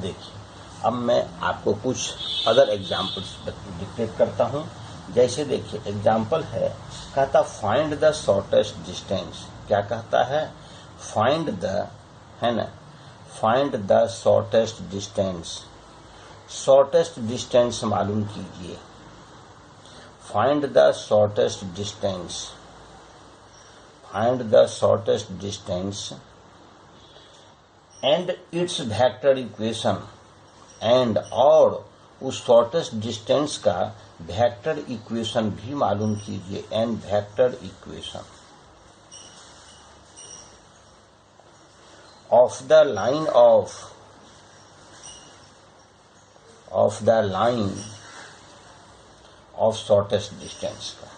देखिए, अब मैं आपको कुछ अदर एग्जाम्पल्स डिक्टेट करता हूँ। जैसे देखिए एग्जाम्पल है, कहता फाइंड द शॉर्टेस्ट डिस्टेंस। क्या कहता है? फाइंड द, है ना, find the shortest distance. Shortest distance मालूम कीजिए। Find the shortest distance, find the shortest distance and it's vector equation. And और उस शॉर्टेस्ट डिस्टेंस का वेक्टर इक्वेशन भी मालूम कीजिए। And vector equation of the line of the line of shortest distance का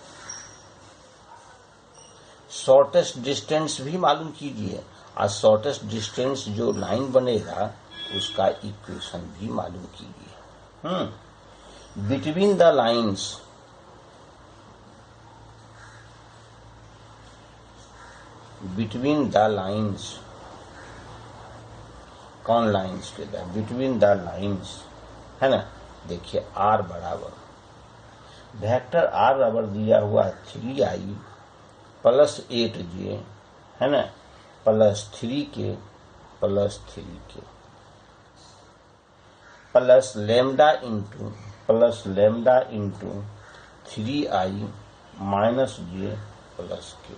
shortest distance भी मालूम कीजिए। और शॉर्टेस्ट डिस्टेंस जो लाइन बनेगा उसका इक्वेशन भी मालूम कीजिए। Between the lines, between the lines, कौन लाइन्स के लिए? बिटवीन द लाइन्स, है ना। देखिए आर बराबर वेक्टर आर बराबर दिया हुआ 3i प्लस 8j, है ना, plus 3k plus 3k plus lambda into 3i minus j plus k।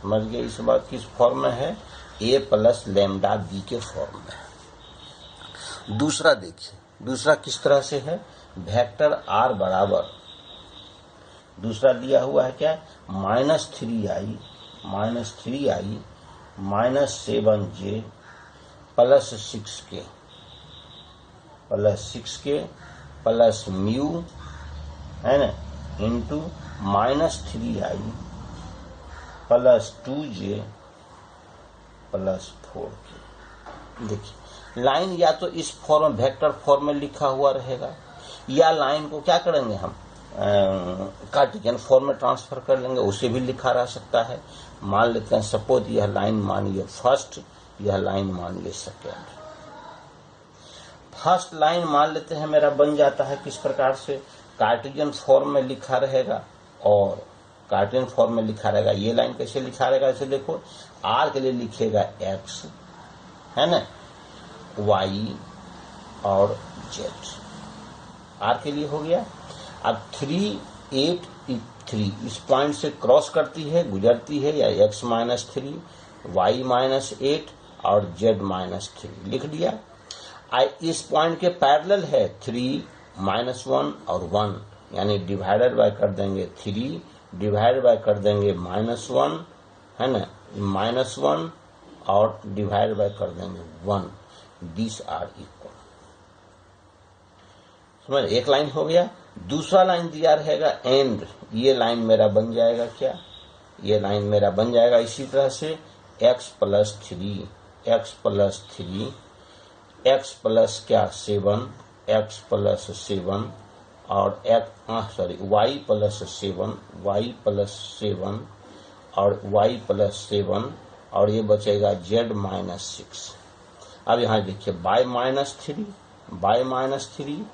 समझ गए? इस बात किस फॉर्म में है? a प्लस लेमडा b के फॉर्म में है। दूसरा देखिए, दूसरा किस तरह से है? वेक्टर r बराबर, दूसरा दिया हुआ है क्या? Minus 3i minus 7j plus 6k plus mu, है ना, into minus 3i plus 2j plus 4k। देखिए लाइन या तो इस फॉर्म वेक्टर फॉर्म में लिखा हुआ रहेगा, या लाइन को क्या करेंगे हम कार्टेशियन फॉर्म में ट्रांसफर कर लेंगे, उसे भी लिखा रह सकता है। मान लेते हैं सपोज यह लाइन मानिए फर्स्ट, यह लाइन मानिए सेकेंड। फर्स्ट लाइन मान लेते हैं मेरा बन जाता है किस प्रकार से? कार्टेशियन फॉर्म में लिखा रहेगा, और कार्टेशियन फॉर्म में लिखा रहेगा। ये लाइन कैसे लिखा रहेगा? ऐसे देखो, आर के लिए लिखेगा एक्स, है ना, वाई और जेड। आर के लिए हो गया। अब 3, 8, 3 इस पॉइंट से क्रॉस करती है, गुजरती है, या x माइनस 3, वाई माइनस 8 और z माइनस 3 लिख दिया। इस पॉइंट के पैरेलल है 3, -1 और 1, यानी डिवाइडेड बाय कर देंगे 3, डिवाइड बाय कर देंगे -1, है ना, -1 और डिवाइड बाय कर देंगे 1। This are equal. समझ? एक लाइन हो गया। दूसरा लाइन दिया रहेगा एंड, ये लाइन मेरा बन जाएगा क्या? ये लाइन मेरा बन जाएगा इसी तरह से x plus 3, x plus 3, x plus क्या 7, x प्लस 7 और y प्लस 7, y प्लस 7 और y प्लस 7 और ये बचेगा z माइनस 6। अब यहाँ देखिए बाय माइनस 3,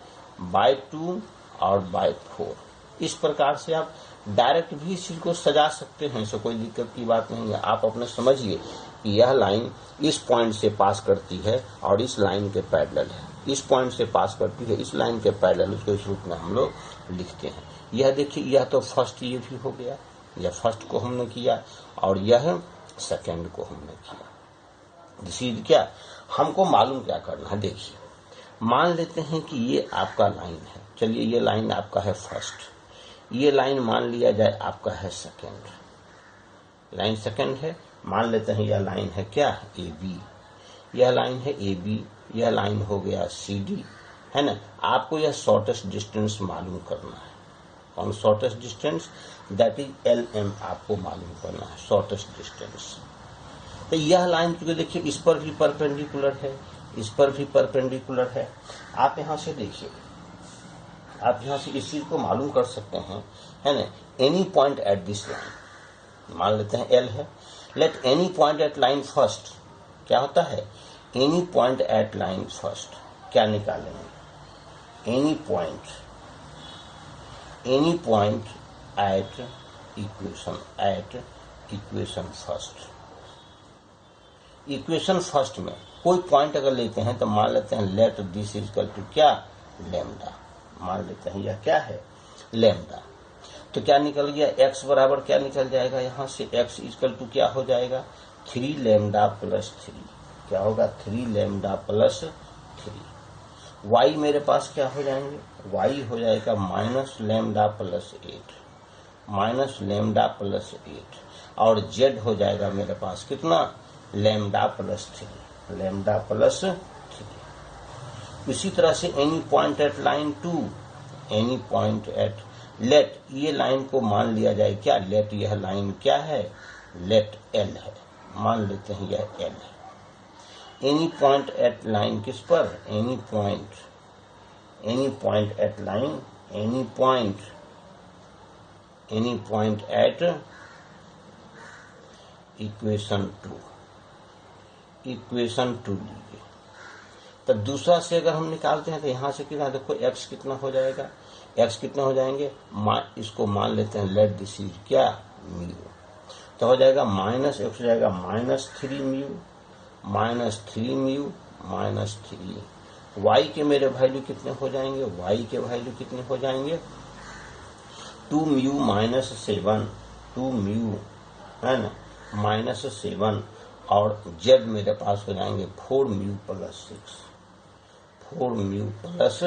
बाय 2 और बाय 4। इस प्रकार से आप डायरेक्ट भी इस चीज को सजा सकते हैं, इससे कोई दिक्कत की बात नहीं है। आप अपने समझिए कि यह लाइन इस पॉइंट से पास करती है और इस लाइन के पैरेलल है, इस पॉइंट से पास करती है, इस लाइन के पैरेलल, उसको इस रूप में हम लोग लिखते हैं। यह देखिए, यह तो फर्स्ट ये भी हो गया, यह फर्स्ट को हमने किया और यह सेकेंड को हमने किया। दिस क्या हमको मालूम क्या करना है? देखिए मान लेते हैं कि ये आपका लाइन है। चलिए ये लाइन आपका है फर्स्ट, ये लाइन मान लिया जाए आपका है सेकेंड। लाइन सेकेंड है, मान लेते हैं यह लाइन है क्या? A B. यह लाइन है ए बी, यह लाइन हो गया सी डी, है ना। आपको यह शॉर्टेस्ट डिस्टेंस मालूम करना है। कौन shortest distance? That is LM आपको मालूम करना है, शॉर्टेस्ट डिस्टेंस। तो यह लाइन क्योंकि देखिए इस पर भी परपेंडिकुलर है, इस पर भी परपेंडिकुलर है। आप यहां से देखिए, आप यहां से इस चीज को मालूम कर सकते हैं, है ना। Any point at this line, मान लेते हैं L है, let any point at line first क्या होता है? Any point at line first, क्या निकालेंगे? Any point at equation first. Equation first में कोई पॉइंट अगर लेते हैं तो मान लेते हैं let this is equal to क्या? लैम्डा। मान लेते हैं यह क्या है? लैम्डा। तो क्या निकल गया? x बराबर क्या निकल जाएगा? यहाँ से x इक्वल टू क्या हो जाएगा? 3 लैम्डा प्लस 3। क्या होगा? 3 लैम्डा प्लस 3। y मेरे पास क्या हो जाएंगे? y हो जाएगा minus lambda plus 8, minus lambda plus 8। और z हो जाएगा मेरे पास कितना? Lambda plus 3, lambda plus 3। इसी तरह से any point at line 2, any point at let, ये लाइन को मान लिया जाए क्या? लेट, यह लाइन क्या है? लेट एल है। मान लेते हैं यह एल है। एनी पॉइंट एट लाइन किस पर? Any point at line, any point at equation 2 लीजिए। तो दूसरा से अगर हम निकालते हैं तो यहां से कितना? देखो x कितना हो जाएगा? x कितने हो जाएंगे? इसको मान लेते हैं लेट दिस इज क्या? म्यू। तो हो जाएगा माइनस x हो जाएगा -3 म्यू, -3। y के मेरे वैल्यू कितने हो जाएंगे? y के वैल्यू कितने हो जाएंगे? 2 म्यू -7, 2 म्यू है ना -7। और z मेरे पास हो जाएंगे 4 म्यू प्लस 6, 4 म्यू प्लस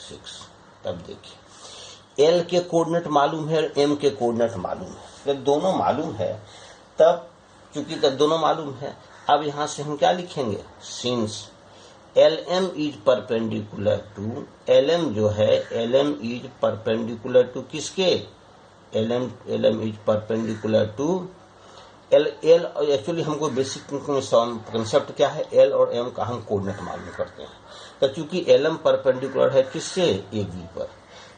6। तब देखिए l के कोऑर्डिनेट मालूम है और m के कोऑर्डिनेट मालूम है। जब दोनों मालूम है तब, चूंकि तब दोनों मालूम है, अब यहां से हम क्या लिखेंगे? Since LM is perpendicular to, LM जो है LM इज परपेंडिकुलर टू किसके? LM is perpendicular to L actually हमको बेसिक कंसेप्ट क्या है? L और M का हम कोऑर्डिनेट मालूम करते हैं। तो चूंकि LM परपेंडिकुलर है किससे? AB पर।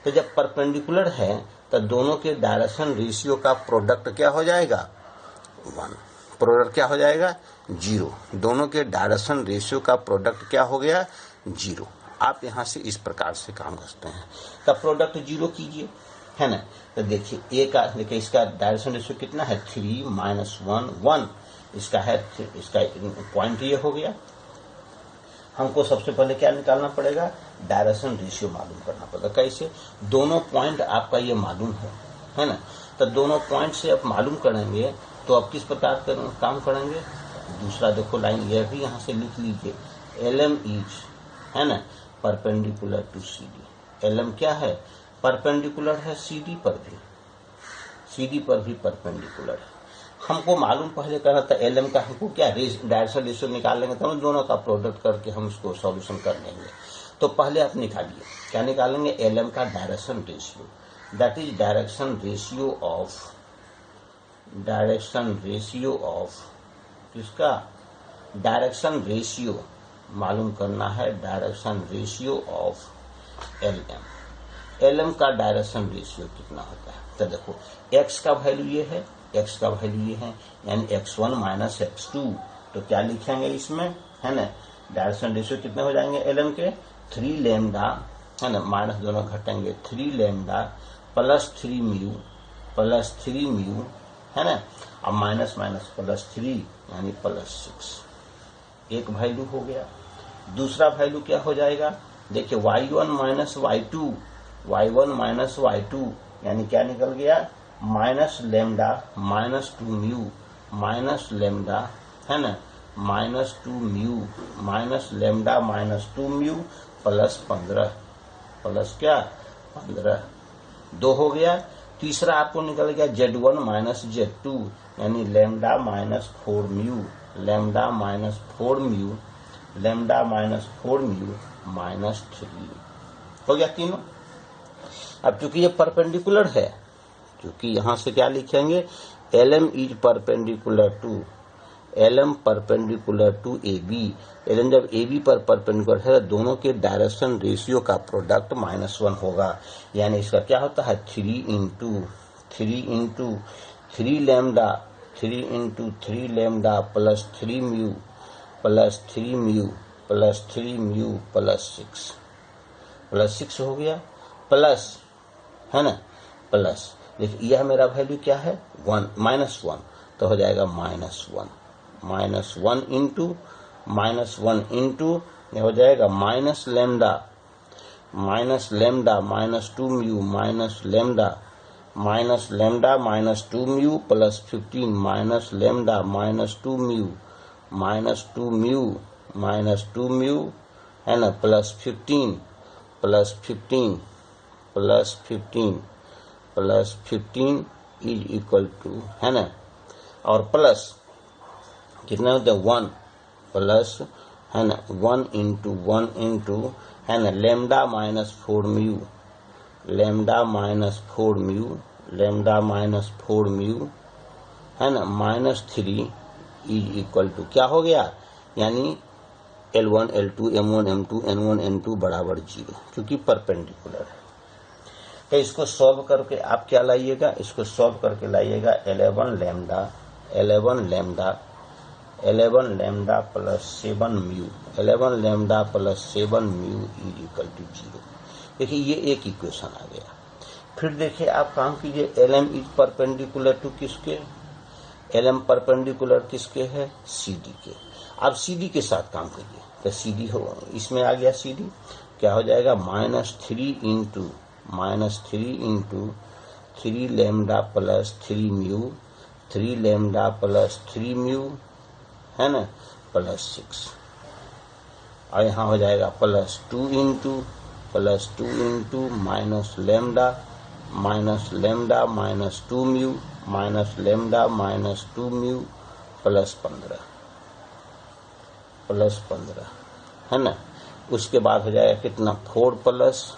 तो जब परपेंडिकुलर है तो दोनों के डायरेक्शन रेशियो का प्रोडक्ट क्या हो जाएगा? 1। प्रोडक्ट क्या हो जाएगा? 0। दोनों के डायरेक्शन रेशियो का प्रोडक्ट क्या हो गया? 0। आप यहां से इस प्रकार से काम करते हैं। तब प्रोडक्ट 0 कीजिए, है ना। तो देखिए देखिए इसका डायरेक्शन रेशियो कितना है? 3 - 1 1। इसका है, इसका पॉइंट ये हो गया। हमको सबसे पहले क्या निकालना पड़ेगा? डायरेक्शन रेशियो मालूम करना पड़ेगा। कैसे? दोनों पॉइंट आपका ये मालूम है ना। तो दोनों पॉइंट से आप मालूम करेंगे तो आप किस प्रकार काम करेंगे? दूसरा देखो लाइन यह भी यहाँ से लिख लीजिए। LM इज, है ना, परपेंडिकुलर टू CD। LM क्या है? परपेंडिकुलर है CD पर भी परपेंडिकुलर है। हमको मालूम पहले करना था LM का, हमको क्या डायरेक्शन रेशियो निकाल लेंगे तो हम दोनों का प्रोडक्ट करके हम इसको सॉल्यूशन कर लेंगे। तो पहले आप निकालिए, क्या निकालेंगे? LM का direction ratio, that is direction ratio of किसका? डायरेक्शन रेशियो मालूम करना है, डायरेक्शन रेशियो ऑफ LM का डायरेक्शन रेशियो कितना होता है? तो देखो x का वैल्यू ये है, x का वैल्यू ये है, यानी x1 - x2। तो क्या लिखेंगे इसमें, है ना? डायरेक्शन रेशियो कितने हो जाएंगे LM के? 3 लैम्डा, है ना, माइनस दोनों घटेंगे, 3 लैम्डा प्लस 3 म्यू, है ना। अब माइनस प्लस 3 यानी प्लस 6। एक वैल्यू हो गया। दूसरा वैल्यू क्या हो जाएगा? देखिए y1 - y2 यानी क्या निकल गया? Minus lambda -2 mu, minus lambda, है ना, -2 mu, minus lambda -2 mu plus 15, plus क्या? 15। 2 हो गया। तीसरा आपको निकल गया Z1 - Z2 यानी lambda -4 mu, lambda -4 mu, lambda -4 mu -3। हो गया तीनों। अब चूंकि ये परपेंडिकुलर है, क्योंकि यहां से क्या लिखेंगे? LM is perpendicular to AB। LM जब AB पर परपेंडिकुलर है तो दोनों के डायरेक्शन रेशियो का प्रोडक्ट -1 होगा। यानी इसका क्या होता है? 3 × 3 lambda plus 3 mu plus 3 mu plus 3 mu plus 6 हो गया, प्लस है ना, प्लस देखिए यह मेरा वैल्यू क्या है 1 -1, तो हो जाएगा -1 इंटू यह हो जाएगा minus lambda -2 mu minus lambda -2 mu plus 15 minus lambda -2 mu -2 mu है ना, प्लस 15 इज इक्वल टू है ना, और प्लस कितना होता है 1 प्लस है ना 1 इंटू है ना लेमडा -4 म्यू है ना -3 इज इक्वल टू क्या हो गया, यानी L1 L2 M1 M2 N1 N2 बराबर 0, क्योंकि परपेंडिकुलर है। तो इसको सॉल्व करके आप क्या लाइएगा, इसको सॉल्व करके लाइएगा 11 lambda plus 7 mu is equal to 0। देखिए ये एक इक्वेशन आ गया। फिर देखिए आप काम कीजिए, LM इज परपेंडिकुलर टू किसके, LM परपेंडिकुलर किसके है, CD के। आप CD के साथ काम करिए, तो CD हो, इसमें आ गया CD, क्या हो जाएगा -3 इंटू 3 लेमडा प्लस 3 म्यू है ना प्लस 6, और यहाँ हो जाएगा plus 2 into minus lambda -2 mu -2 mu plus 15 है ना। उसके बाद हो जाएगा कितना 4 प्लस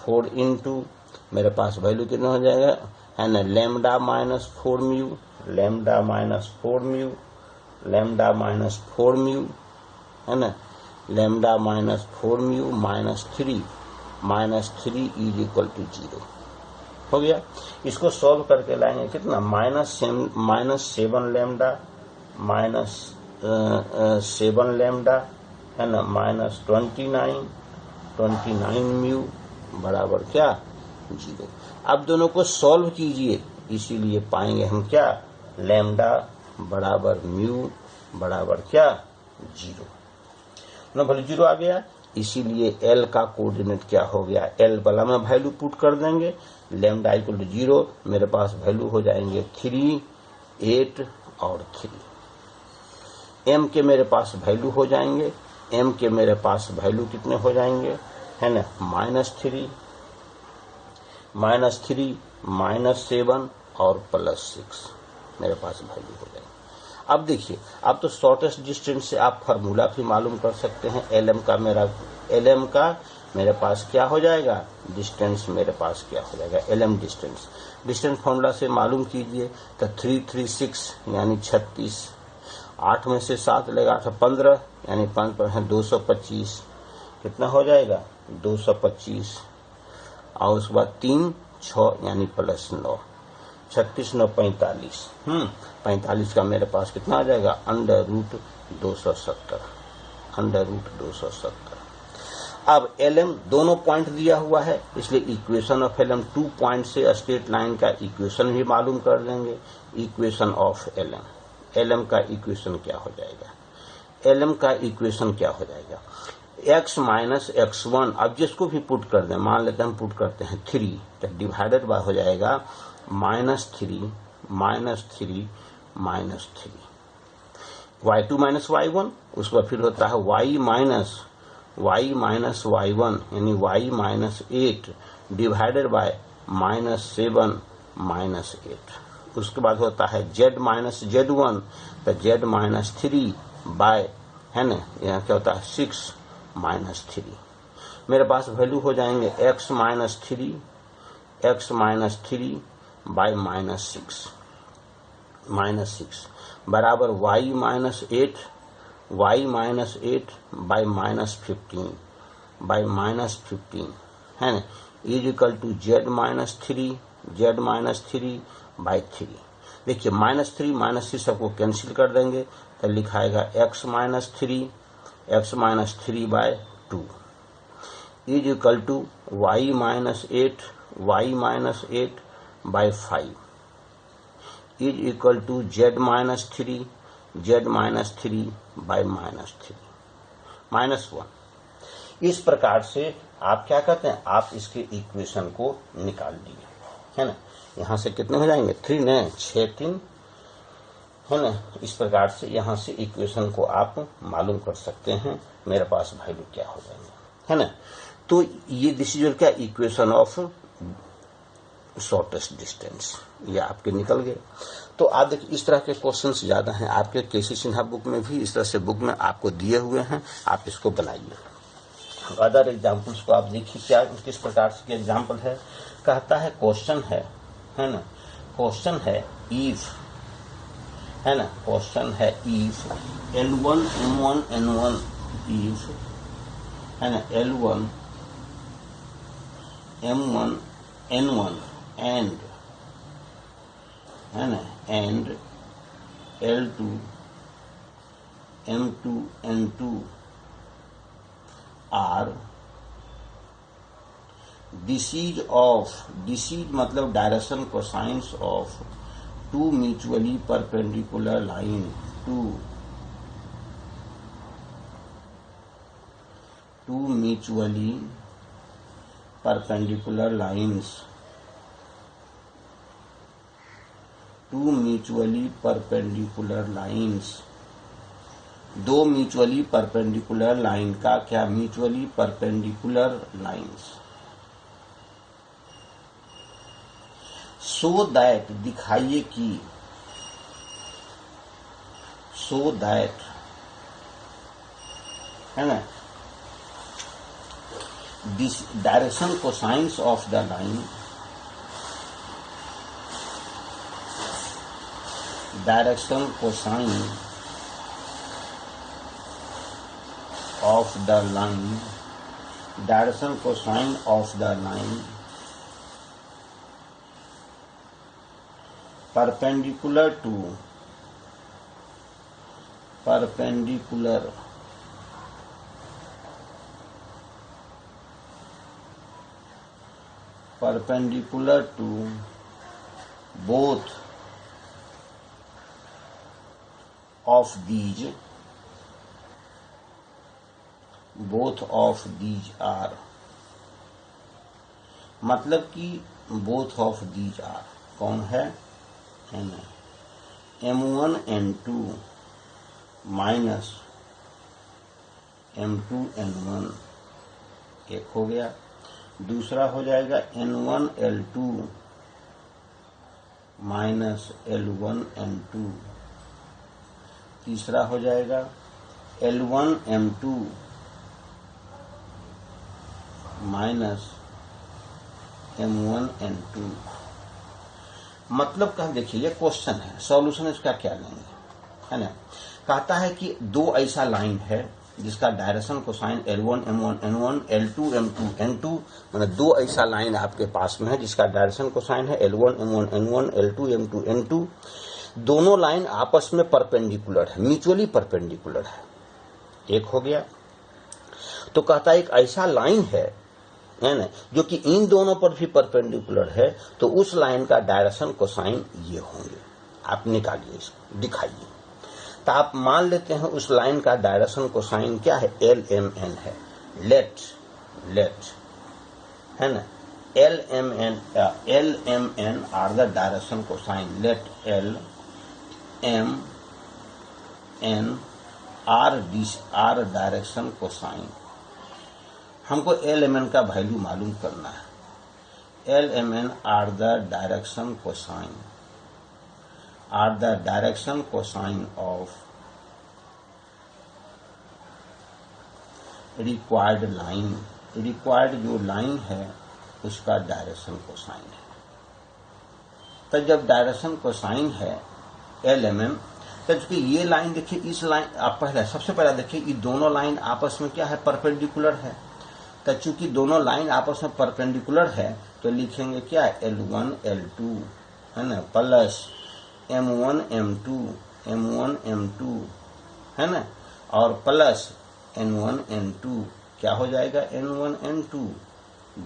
4 इंटू मेरे पास वैल्यू कितना हो जाएगा है ना लेमडा -4 म्यू है ना, lambda -4 mu -3 is equal to 0 हो गया। इसको सॉल्व करके लाएंगे कितना -7 लेमडा है ना -29 म्यू बराबर क्या 0। अब दोनों को सॉल्व कीजिए, इसीलिए पाएंगे हम क्या लेमडा बराबर म्यू बराबर क्या 0 ना, भले 0 आ गया। इसीलिए L का कोऑर्डिनेट क्या हो गया, L वाला में वैल्यू पुट कर देंगे, लेमडा इक्वल टू 0 मेरे पास वैल्यू हो जाएंगे 3, 8 और 3। M के मेरे पास वैल्यू हो जाएंगे, M के मेरे पास वैल्यू कितने हो जाएंगे है ना -3 -7 और +6 मेरे पास वैल्यू हो जाएंगे। अब देखिए, अब तो शॉर्टेस्ट डिस्टेंस से आप फार्मूला भी मालूम कर सकते हैं। LM का मेरे पास क्या हो जाएगा, डिस्टेंस मेरे पास क्या हो जाएगा LM डिस्टेंस फार्मूला से मालूम कीजिए, तो 336 यानी 36, 8 में से 7 लेगा तो 15 यानी 5 पर है 225, कितना हो जाएगा 225, और उसके बाद 3 6 यानी +9, 36 9 45, 45 का मेरे पास कितना आ जाएगा √270। अब LM दोनों पॉइंट दिया हुआ है, इसलिए इक्वेशन ऑफ LM 2 पॉइंट से स्ट्रेट लाइन का इक्वेशन भी मालूम कर देंगे। इक्वेशन ऑफ LM का इक्वेशन क्या हो जाएगा, LM का इक्वेशन क्या हो जाएगा x - x1। अब जिसको भी पुट कर दें, मान लेते हैं हम पुट करते हैं 3, तो डिवाइडेड बाय हो जाएगा -3 y2 - y1। उसके बाद फिर होता है y - y1 यानी y -8 डिवाइडेड बाय -7 -8। उसके बाद होता है z - z1, तो z -3 बाय है ना, यहाँ क्या होता है 6 -3। मेरे पास वैल्यू हो जाएंगे x -3 बाय -6 बराबर y -8 बाय -15 है ना, is equal to z -3 z minus 3/3। देखिए -3 सबको कैंसिल कर देंगे तो लिखाएगा x minus 3/2 is equal to y minus 8/5 is equal to z minus 3/3 -1। इस प्रकार से आप क्या करते हैं, आप इसके इक्वेशन को निकाल दिए, है ना। यहाँ से कितने हो जाएंगे, 3 ने 6 3, है ना। इस प्रकार से यहाँ से इक्वेशन को आप मालूम कर सकते हैं मेरे पास वैल्यू क्या हो जाएंगे, है ना। तो ये दिस इज क्या, इक्वेशन ऑफ शॉर्टेस्ट डिस्टेंस, ये आपके निकल गए। तो आप देखिए इस तरह के क्वेश्चंस ज्यादा हैं आपके केसी सिन्हा बुक में भी, इस तरह से बुक में आपको दिए हुए हैं, आप इसको बनाइए। अदर एग्जाम्पल्स को आप देखिए क्या किस प्रकार से एग्जाम्पल है। कहता है क्वेश्चन है ना, क्वेश्चन है इफ, है ना, क्वेश्चन है if L1 M1 N1 if, है ना, L1 M1 N1 एंड, है ना, and L2 M2 N2 are DCs मतलब direction cosines of 2 mutually perpendicular line, 2 mutually perpendicular lines, 2 mutually perpendicular lines, 2 mutually perpendicular line का क्या, mutually perpendicular lines, so that दिखाइए कि, so that, है ना, direction cosines of the line, direction cosine of the line, direction cosine of the line perpendicular to both of these are, मतलब कि both of these are कौन है, M1 N2 minus M2 N1 एक हो गया, दूसरा हो जाएगा N1 L2 minus L1 N2, तीसरा हो जाएगा L1 M2 minus M1 N2। मतलब कहा, देखिए ये क्वेश्चन है, सॉल्यूशन इसका क्या लेंगे, है ना। कहता है कि 2 ऐसा लाइन है जिसका direction cosine L1 M1 N1 L2 M2 N2, मतलब 2 ऐसा लाइन आपके पास में है जिसका डायरेक्शन कोसाइन है L1 M1 N1 L2 M2 N2। दोनों लाइन आपस में परपेंडिकुलर है, म्यूचुअली परपेंडिकुलर है, एक हो गया। तो कहता है एक ऐसा लाइन है ना जो कि इन दोनों पर भी परपेंडिकुलर है, तो उस लाइन का डायरेक्शन कोसाइन ये होंगे। आप निकालिए इसको, दिखाइए। तो आप मान लेते हैं उस लाइन का डायरेक्शन कोसाइन क्या है, LMN है। लेट है ना, LMN are the direction cosine, let LMN are direction cosine. हमको LMN का वैल्यू मालूम करना है। LMN are the direction cosine of required line, required जो लाइन है उसका डायरेक्शन कोसाइन है। तो जब डायरेक्शन कोसाइन है LMN, तो चूंकि ये लाइन देखिए, इस लाइन आप सबसे पहले देखिए ये दोनों लाइन आपस में क्या है, परपेंडिकुलर है। तो चूंकि दोनों लाइन आपस में परपेंडिकुलर है तो लिखेंगे क्या, L1 L2 है ना, प्लस M1 M2 है ना, और प्लस N1 N2 क्या हो जाएगा, N1 N2,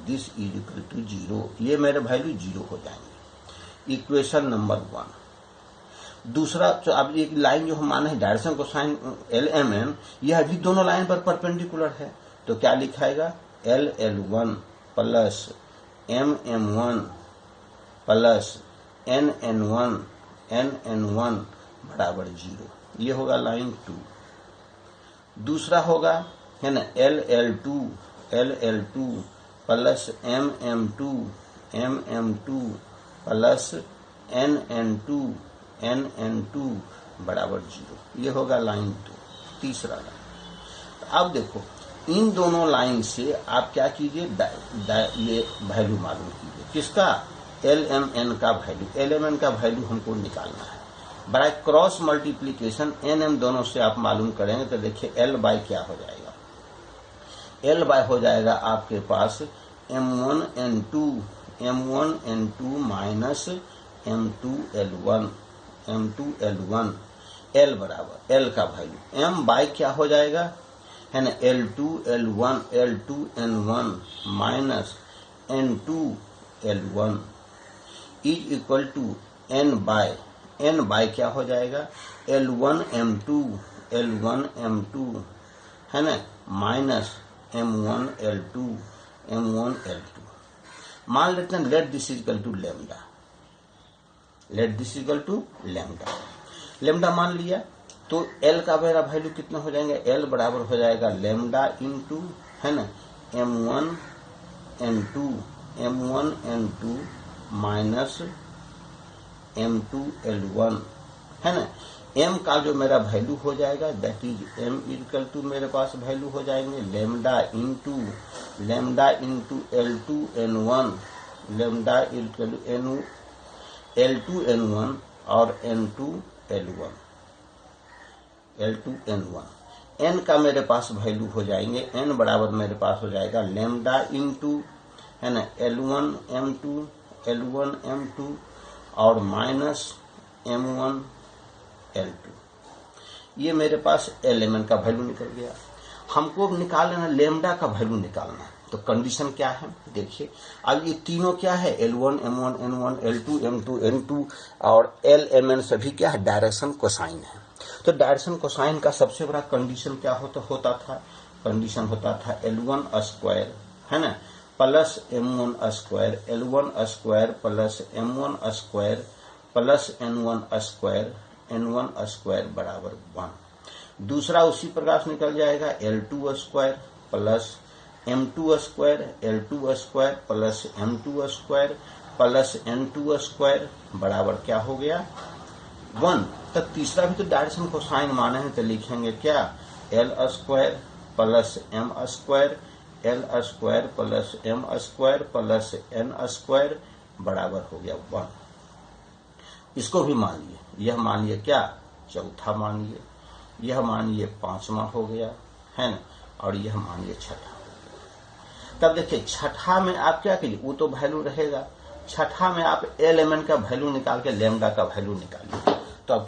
this is equal to 0। ये मेरे वैल्यू 0 हो जाएंगे। Equation number 1। दूसरा, तो अब एक लाइन जो हम माने है डायरेक्शन कोसाइन LMN, यह भी दोनों लाइन पर परपेंडिकुलर है, तो क्या लिखाएगा, LL1 plus MM1 plus NN1 बराबर 0। ये होगा लाइन 2। दूसरा होगा है ना LL2 plus MM2 plus NN2 बराबर 0। ये होगा लाइन 2, तीसरा लाइन। तो अब देखो इन दोनों लाइन से आप क्या कीजिए, ये वैल्यू मालूम कीजिए, किसका, LMN का वैल्यू। LMN का वैल्यू हमको निकालना है। बड़ा क्रॉस मल्टीप्लीकेशन NM दोनों से आप मालूम करेंगे तो देखिए L बाय क्या हो जाएगा, L बाय हो जाएगा आपके पास M1 N2 minus M2 L1 L बराबर L का वैल्यू M बाय क्या हो जाएगा है ना, L2 N1 minus N2 L1 is equal to N by क्या हो जाएगा, L1 M2 है ना, माइनस M1 L2। मान लेते हैं let this is equal to lambda मान लिया, तो L का मेरा वैल्यू कितना हो जाएंगे, L बराबर हो जाएगा लेमडा इंटू है ना M1 N2 minus M2 L1 है ना। M का जो मेरा वैल्यू हो जाएगा that is M equal to मेरे पास वैल्यू हो जाएंगे lambda into L2 N1, lambda equal to L2 N1 और N2 L1 N का मेरे पास वैल्यू हो जाएंगे, N बराबर मेरे पास हो जाएगा लेमडा इंटू है ना L1 M2 और माइनस M1 L2। ये मेरे पास LMN का वैल्यू निकल गया। हमको निकाल लेना लेमडा का वैल्यू निकालना है, तो कंडीशन क्या है देखिए। अब ये तीनों क्या है, L1 M1 N1 L2 M2 N2 और LMN सभी क्या है, डायरेक्शन कोसाइन है। तो डायरेक्शन कोसाइन का सबसे बड़ा कंडीशन क्या होता था, कंडीशन होता था L1 स्क्वायर है ना plus M1 square, L1 square plus M1 square plus N1 square बराबर 1। दूसरा उसी प्रकार से निकल जाएगा L2 square plus M2 square, L2 square plus M2 square plus N2 square बराबर क्या हो गया 1। तब तीसरा भी तो डायरेक्शन कोसाइन माने हैं, तो लिखेंगे क्या, L square plus M square, L square plus M square plus N square बराबर हो गया 1। इसको भी मान लिए, यह मानिए क्या, चौथा मानिए, यह मानिए पांचवा हो गया है ना, और यह मानिए छठा। तब देखिए छठा में आप क्या कीजिए, वो तो वैल्यू रहेगा, छठा में आप LMN का वैल्यू निकाल के लेमडा का वैल्यू निकालिए। तो अब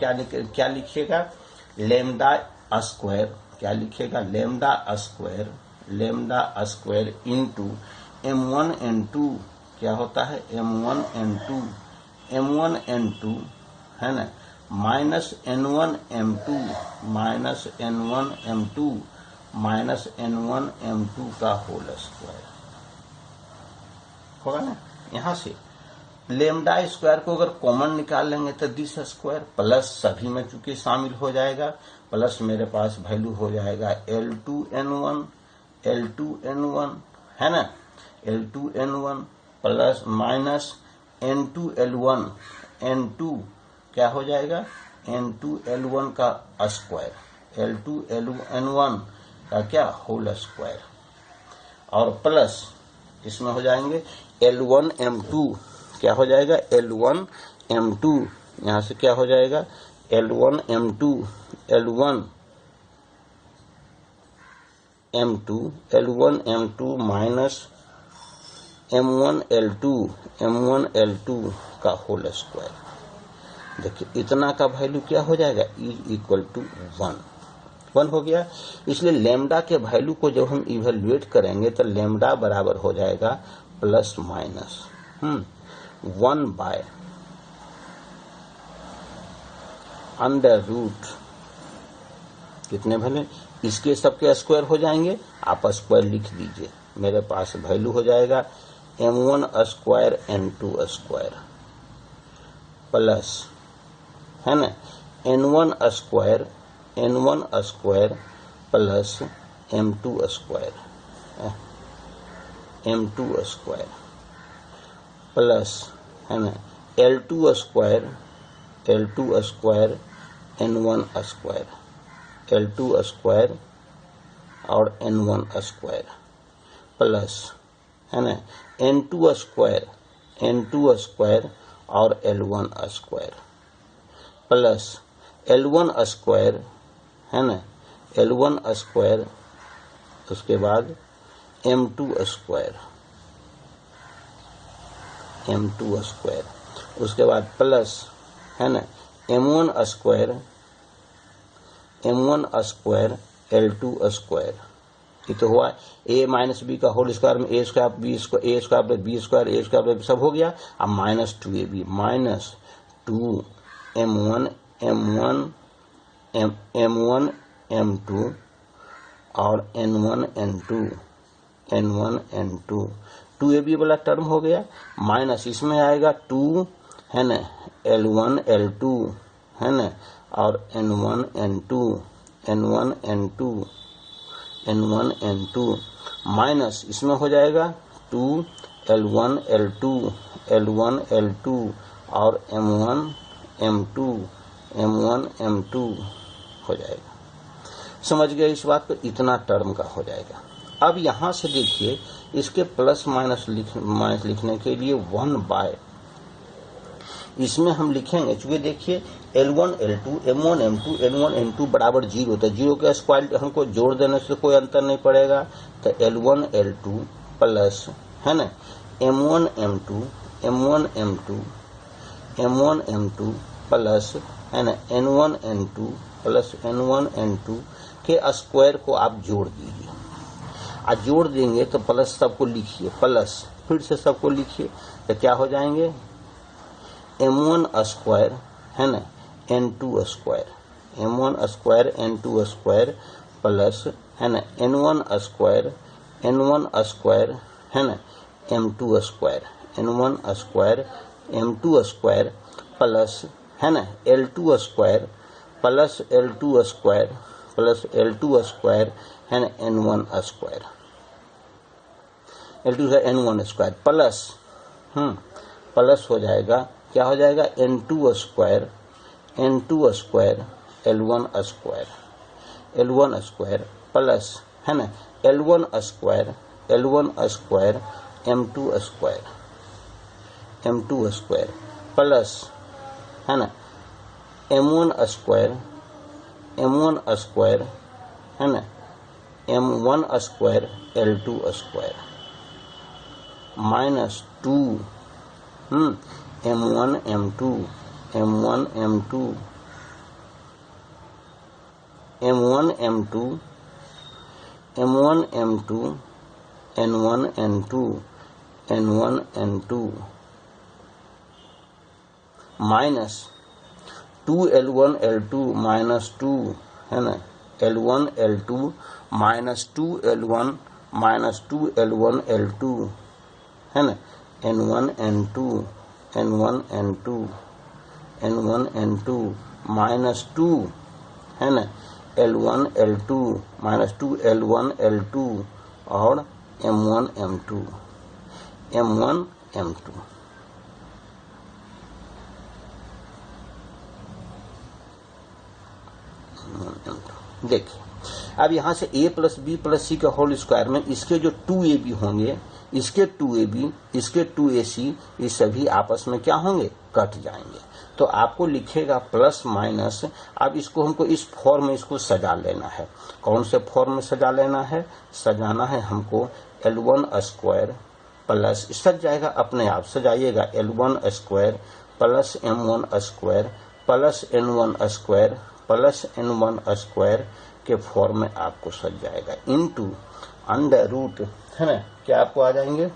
क्या लिखिएगा, लेमडा स्क्वायर, क्या लिखिएगा, lambda square into M1 N2 क्या होता है, M1 N2 है ना minus N1 M2 minus N1 M2 का होल स्क्वायर होगा ना। यहां से लेमडा स्क्वायर को अगर कॉमन निकाल लेंगे तो दिस स्क्वायर प्लस सभी में चूंकि शामिल हो जाएगा, प्लस मेरे पास वैल्यू हो जाएगा L2 N1 है ना, L2 N1 plus minus N2 L1 क्या हो जाएगा, N2 L1 का स्क्वायर, L2 N1 का क्या होल स्क्वायर, और प्लस इसमें हो जाएंगे L1 M2 क्या हो जाएगा, L1 M2 यहां से क्या हो जाएगा L1 M2 L1 M2 L1 M2 minus M1 L2 का होल स्क्वायर। देखिए इतना का वैल्यू क्या हो जाएगा, इक्वल टू 1 हो गया। इसलिए लैम्डा के वैल्यू को जब हम इवेल्युएट करेंगे तो लैम्डा बराबर हो जाएगा plus minus 1 by under root कितने भले, इसके सबके स्क्वायर हो जाएंगे, आप स्क्वायर लिख दीजिए। मेरे पास वैल्यू हो जाएगा M1 square N2 square plus है ना N1 square plus M2 square plus है ना L2 स्क्वायर N1 स्क्वायर और N1 स्क्वायर प्लस है ना N2 स्क्वायर और L1 square plus L1 square है ना L1 स्क्वायर, उसके बाद M2 स्क्वायर उसके बाद प्लस है ना M1 स्क्वायर L2 स्क्वायर। ये तो हुआ a माइनस बी का होल स्क्वायर में a स्क्वायर b स्क्वायर सब हो गया। अब minus 2ab minus 2 M1 M2 और N1 N2 2ab वाला टर्म हो गया, माइनस इसमें आएगा 2 है ना L1 L2 है ना और N1 N2 माइनस इसमें हो जाएगा 2 L1 L2 और M1 M2 हो जाएगा। समझ गए इस बात को, इतना टर्म का हो जाएगा। अब यहां से देखिए इसके प्लस माइनस लिखने के लिए 1 बाय इसमें हम लिखेंगे, चूंकि देखिए L1 L2 M1 M2 N1 N2 बराबर 0 तो 0 के स्क्वायर हमको जोड़ देने से कोई अंतर नहीं पड़ेगा। तो L1 L2 प्लस है ना M1 M2 प्लस है ना N1 N2 के स्क्वायर को आप जोड़ दीजिए। आज जोड़ देंगे तो प्लस सबको लिखिए, प्लस फिर से सबको लिखिए तो क्या हो जाएंगे M1 स्क्वायर है ना N2 स्क्वायर प्लस है ना N1 स्क्वायर है ना M2 स्क्वायर प्लस है ना L2 स्क्वायर है ना N1 स्क्वायर प्लस हो जाएगा, क्या हो जाएगा N2 square L1 square plus है ना L1 square M2 square plus है ना M1 स्क्वायर है ना M1 square L2 square minus 2 M1 M2 N1 N2 minus 2 L1 L2 minus 2 है ना L1 L2 minus 2 L1 L2 है ना N1 N2 माइनस 2 है ना L1 L2 minus 2 L1 L2 और M1 M2 देखिए अब यहाँ से a प्लस बी प्लस सी का होल स्क्वायर में इसके जो 2ab होंगे, इसके 2ab, इसके 2ac, ये सभी आपस में क्या होंगे, कट जाएंगे। तो आपको लिखेगा प्लस माइनस। अब इसको हमको इस फॉर्म में इसको सजा लेना है। कौन से फॉर्म में सजा लेना है? सजाना है हमको L1 स्क्वायर प्लस, सज जाएगा अपने आप, सजाइएगा L1 square plus M1 square plus N1 square plus N1 square के फॉर्म में आपको सज जाएगा, इनटू अंडर रूट, है ना, क्या आपको आ जाएंगे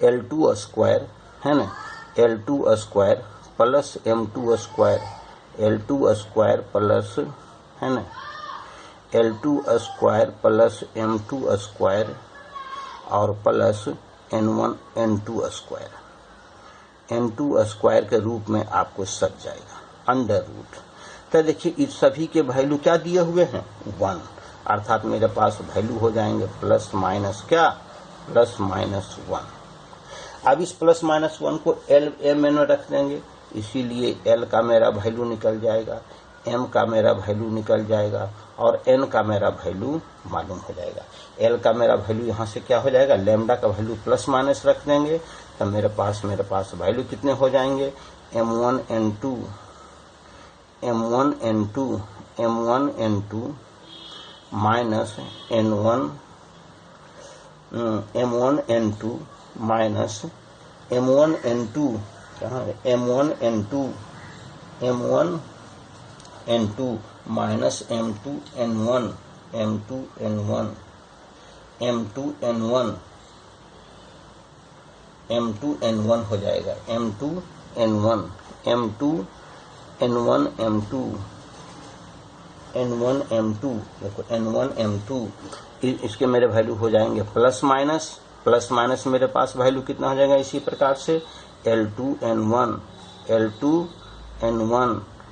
L2 स्क्वायर, है ना, L2 square plus M2 square, L2 square plus, है ना, L2 square plus M2 square और plus N1 N2 square, N2 square के रूप में आपको सज जाएगा अंडर रूट। तो देखिए इस सभी के वैल्यू क्या दिए हुए हैं, 1, अर्थात मेरे पास वैल्यू हो जाएंगे प्लस माइनस क्या, प्लस माइनस 1। अब इस प्लस माइनस 1 को L M में रख देंगे, इसीलिए L का मेरा वैल्यू निकल जाएगा, M का मेरा वैल्यू निकल जाएगा और N का मेरा वैल्यू मालूम हो जाएगा। L का मेरा वैल्यू यहाँ से क्या हो जाएगा, लैम्डा का वैल्यू प्लस माइनस रख देंगे तो मेरे पास वैल्यू कितने हो जाएंगे, M1 N2 minus M1 N2 minus M1 N2, कहाँ है, M1 N2 minus M2 N1 हो जाएगा, M2 N1 देखो N1 M2, इसके मेरे वैल्यू हो जाएंगे प्लस माइनस मेरे पास वैल्यू कितना हो जाएगा, इसी प्रकार से L2 N1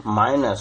माइनस